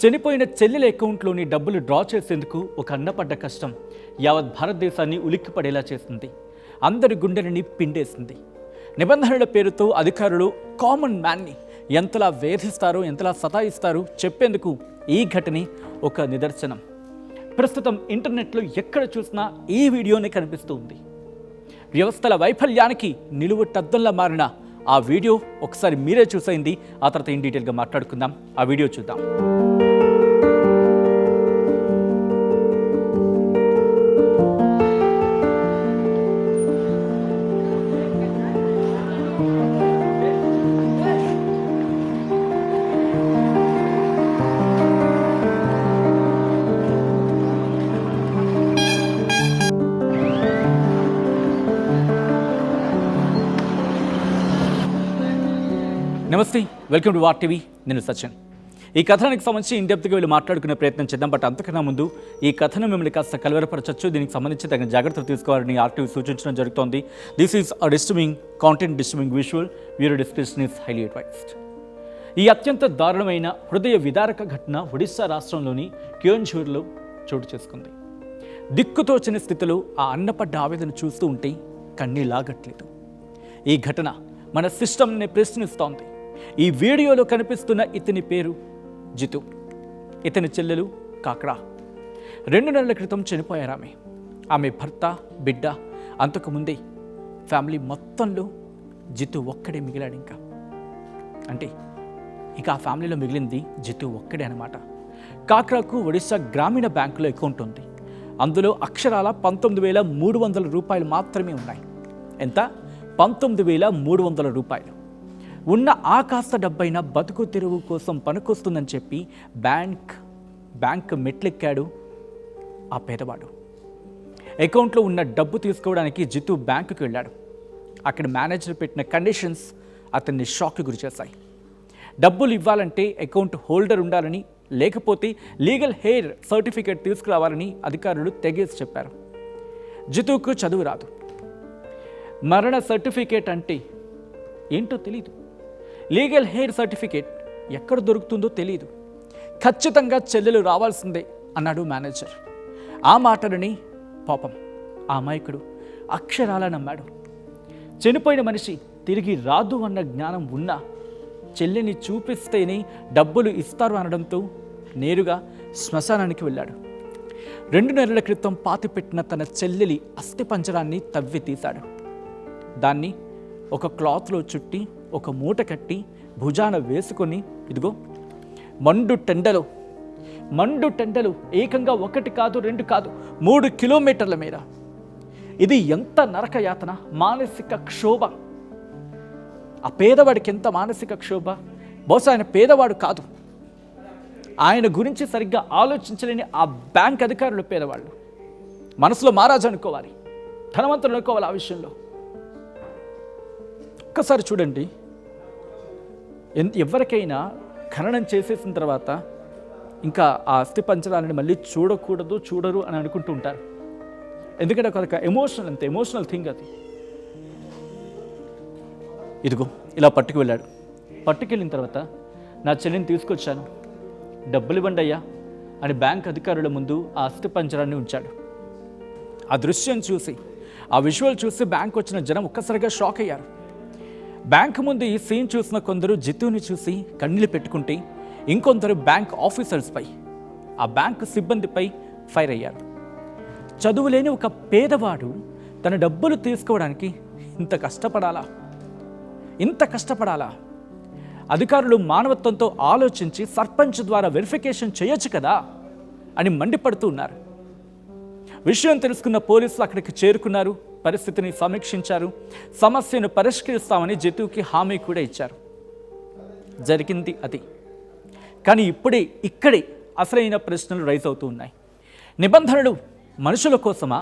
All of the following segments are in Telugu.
చనిపోయిన చెల్లెల అకౌంట్లోని డబ్బులు డ్రా చేసేందుకు ఒక అన్నపడ్డ కష్టం యావత్ భారతదేశాన్ని ఉలిక్కిపడేలా చేసింది. అందరి గుండెలని పిండేసింది. నిబంధనల పేరుతో అధికారులు కామన్ మ్యాన్ని ఎంతలా వేధిస్తారో, ఎంతలా సతాయిస్తారో చెప్పేందుకు ఈ ఘటనే ఒక నిదర్శనం. ప్రస్తుతం ఇంటర్నెట్లో ఎక్కడ చూసినా ఈ వీడియోనే కనిపిస్తూ ఉంది. వ్యవస్థల వైఫల్యానికి నిలువుటద్దంలా మారిన ఆ వీడియో ఒకసారి మీరే చూసేయండి. ఆ తర్వాత ఇన్ డీటెయిల్గా మాట్లాడుకుందాం. ఆ వీడియో చూద్దాం. నమస్తే, వెల్కమ్ టు వార్ టీవీ. నేను సచిన్. ఈ కథనానికి సంబంధించి ఇన్డెప్త్గా వెళ్ళి మాట్లాడుకునే ప్రయత్నం చేద్దాం. బట్ అంతకన్నా ముందు ఈ కథనం మిమ్మల్ని కాస్త కలవరపరచచ్చు. దీనికి సంబంధించి తగిన జాగ్రత్తలు తీసుకోవాలని ఆర్టీవీ సూచించడం జరుగుతోంది. This is a disturbing content, disturbing visual. Viewer description is highly advised. ఈ అత్యంత దారుణమైన హృదయ విదారక ఘటన ఒడిశా రాష్ట్రంలోని కియోంఝూర్లో చోటు చేసుకుంది. దిక్కుతోచని స్థితిలో ఆ అన్నపడ్డ ఆవేదన చూస్తూ ఉంటే కన్నీలాగట్లేదు. ఈ ఘటన మన సిస్టమ్ని ప్రశ్నిస్తోంది. ఈ వీడియోలో కనిపిస్తున్న ఇతని పేరు జితు. ఇతని చెల్లెలు కాక్రా. 2 నెలల క్రితం చనిపోయారు ఆమె భర్త, బిడ్డ. అంతకుముందే ఫ్యామిలీ మొత్తంలో జితు ఒక్కడే మిగిలాడు. అంటే ఇక ఆ ఫ్యామిలీలో మిగిలింది జితు ఒక్కడే అనమాట. కాక్రాకు ఒడిశా గ్రామీణ బ్యాంకులో అకౌంట్ ఉంది. అందులో అక్షరాల 19,300 రూపాయలు మాత్రమే ఉన్నాయి. ఎంత? 19,300 రూపాయలు. ఉన్న ఆ కాస్త డబ్బైనా బతుకు తెరువు కోసం పనికొస్తుందని చెప్పి బ్యాంక్ మెట్లెక్కాడు ఆ పేదవాడు. అకౌంట్లో ఉన్న డబ్బు తీసుకోవడానికి జితు బ్యాంకుకి వెళ్ళాడు. అక్కడ మేనేజర్ పెట్టిన కండిషన్స్ అతన్ని షాక్కి గురిచేశాయి. డబ్బులు ఇవ్వాలంటే అకౌంట్ హోల్డర్ ఉండాలని, లేకపోతే లీగల్ హెయిర్ సర్టిఫికేట్ తీసుకురావాలని అధికారులు తెగేసి చెప్పారు. జితుకు చదువు రాదు. మరణ సర్టిఫికేట్ అంటే ఏంటో తెలీదు. లీగల్ హెయిర్ సర్టిఫికేట్ ఎక్కడ దొరుకుతుందో తెలియదు. ఖచ్చితంగా చెల్లెలు రావాల్సిందే అన్నాడు మేనేజర్. ఆ మాటలని పాపం ఆ అమాయకుడు అక్షరాలా నమ్మాడు. చనిపోయిన మనిషి తిరిగి రాదు అన్న జ్ఞానం ఉన్నా చెల్లెని చూపిస్తేనే డబ్బులు ఇస్తారు అనడంతో నేరుగా శ్మశానానికి వెళ్ళాడు. 2 నెలల క్రితం పాతిపెట్టిన తన చెల్లెలి అస్థిపంజరాన్ని తవ్వి తీశాడు. దాన్ని ఒక క్లాత్లో చుట్టి ఒక మూట కట్టి భుజాన వేసుకొని ఇదిగో మండు టెండలు ఏకంగా 1 కాదు 2 కాదు 3 కిలోమీటర్ల మేర. ఇది ఎంత నరక యాతన, మానసిక క్షోభ. ఆ పేదవాడికి ఎంత మానసిక క్షోభ. బహుశా ఆయన పేదవాడు కాదు, ఆయన గురించి సరిగ్గా ఆలోచించలేని ఆ బ్యాంక్ అధికారులు పేదవాళ్ళు. మనసులో మహారాజు అనుకోవాలి, ధనవంతులు అనుకోవాలి. ఆ విషయంలో ఒక్కసారి చూడండి. ఎవరికైనా ఖననం చేసేసిన తర్వాత ఇంకా ఆ అస్థి పంజరాలని మళ్ళీ చూడరు అని అనుకుంటూ ఉంటారు. ఎందుకంటే ఒక ఎమోషనల్ థింగ్ అది. ఇదిగో ఇలా పట్టుకు వెళ్ళిన తర్వాత నా చెల్లిని తీసుకొచ్చాను, డబ్బులు ఇవ్వండి అయ్యా అని బ్యాంక్ అధికారుల ముందు ఆ అస్థి పంజరాన్ని ఉంచాడు. ఆ దృశ్యం చూసి, ఆ విజువల్ చూసి బ్యాంక్ వచ్చిన జనం ఒక్కసారిగా షాక్ అయ్యారు. బ్యాంక్ ముందు ఈ సీన్ చూసిన కొందరు జితుని చూసి కన్నీళ్ళు పెట్టుకుంటే, ఇంకొందరు బ్యాంక్ ఆఫీసర్స్పై, ఆ బ్యాంక్ సిబ్బందిపై ఫైర్ అయ్యారు. చదువులేని ఒక పేదవాడు తన డబ్బులు తీసుకోవడానికి ఇంత కష్టపడాలా? అధికారులు మానవత్వంతో ఆలోచించి సర్పంచ్ ద్వారా వెరిఫికేషన్ చేయొచ్చు కదా అని మండిపడుతూ ఉన్నారు. విషయం తెలుసుకున్న పోలీసులు అక్కడికి చేరుకున్నారు. పరిస్థితిని సమీక్షించారు. సమస్యను పరిష్కరిస్తామని జితుకి హామీ కూడా ఇచ్చారు. జరిగింది అది. కానీ ఇక్కడే అసలైన ప్రశ్నలు రైజ్ అవుతూ ఉన్నాయి. నిబంధనలు మనుషుల కోసమా,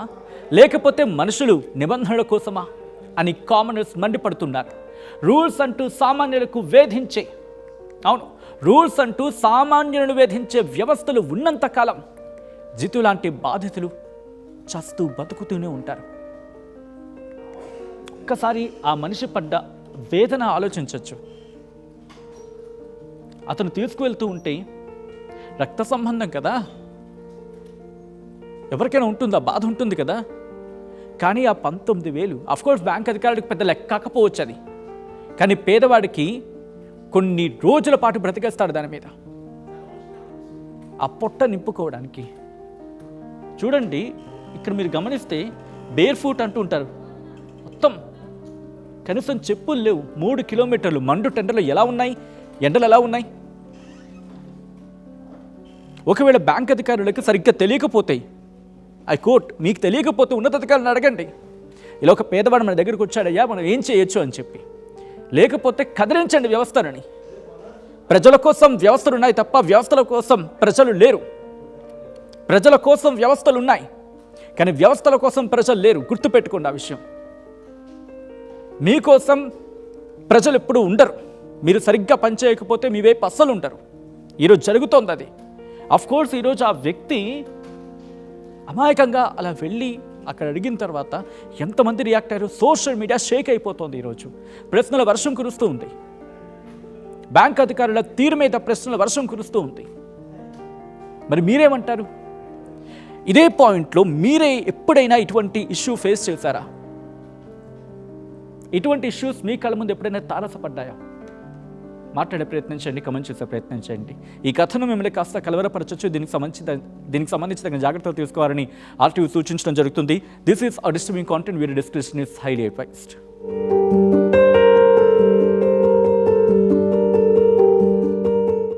లేకపోతే మనుషులు నిబంధనల కోసమా అని కామనర్స్ మండిపడుతున్నారు. రూల్స్ అంటూ సామాన్యులను వేధించే వ్యవస్థలు ఉన్నంతకాలం జితు లాంటి బాధితులు చస్తూ బతుకుతూనే ఉంటారు. ఒక్కసారి ఆ మనిషి పడ్డ వేదన ఆలోచించవచ్చు. అతను తీసుకువెళ్తూ ఉంటే రక్త సంబంధం కదా, ఎవరికైనా ఉంటుందా, బాధ ఉంటుంది కదా. కానీ ఆ 19,000 అఫ్కోర్స్ బ్యాంక్ అధికారులకు పెద్ద లెక్క కాకపోవచ్చు అది, కానీ పేదవాడికి కొన్ని రోజుల పాటు బ్రతికేస్తాడు దాని మీద, ఆ పొట్ట నింపుకోవడానికి. చూడండి, ఇక్కడ మీరు గమనిస్తే బేర్ ఫూట్ అంటూ ఉంటారు, మొత్తం కనీసం చెప్పులు లేవు. 3 కిలోమీటర్లు మండు టెండర్లు ఎలా ఉన్నాయి, ఎండలు ఎలా ఉన్నాయి. ఒకవేళ బ్యాంక్ అధికారులకు సరిగ్గా తెలియకపోతాయి, ఐ కోర్ట్ మీకు తెలియకపోతే ఉన్నతాధికారులను అడగండి, ఇలా ఒక పేదవాడు మన దగ్గరికి వచ్చాడయ్యా, మనం ఏం చేయొచ్చు అని చెప్పి. లేకపోతే కదిలించండి వ్యవస్థలని. ప్రజల కోసం వ్యవస్థలు ఉన్నాయి తప్ప వ్యవస్థల కోసం ప్రజలు లేరు. ప్రజల కోసం వ్యవస్థలు ఉన్నాయి కానీ వ్యవస్థల కోసం ప్రజలు లేరు. గుర్తుపెట్టుకోండి ఆ విషయం. మీకోసం ప్రజలు ఎప్పుడూ ఉండరు. మీరు సరిగ్గా పనిచేయకపోతే మీ వైపు అస్సలు ఉండరు. ఈరోజు జరుగుతోంది అది. అఫ్కోర్స్ ఈరోజు ఆ వ్యక్తి అమాయకంగా అలా వెళ్ళి అక్కడ అడిగిన తర్వాత ఎంతమంది రియాక్ట్ అయ్యారు. సోషల్ మీడియా షేక్ అయిపోతుంది. ఈరోజు ప్రశ్నల వర్షం కురుస్తూ ఉంది. బ్యాంక్ అధికారుల తీరు మీద ప్రశ్నల వర్షం కురుస్తూ ఉంది. మరి మీరేమంటారు? ఇదే పాయింట్లో మీరే ఎప్పుడైనా ఇటువంటి ఇష్యూ ఫేస్ చేశారా? ఇటువంటి ఇష్యూస్ మీ కళ్ళ ముందు ఎప్పుడైనా తారసపడ్డాయా? మాట్లాడే ప్రయత్నించండి, కమెంట్ చేసే ప్రయత్నించండి. ఈ కథను మిమ్మల్ని కాస్త కలవరపరచచ్చు. దీనికి సంబంధించి తగిన జాగ్రత్తలు తీసుకోవాలని ఆర్టీవీ సూచించడం జరుగుతుంది. This is a disturbing content. వీరి డిస్క్రిప్షన్ ఇస్ హైలీ అడ్వైజ్డ్.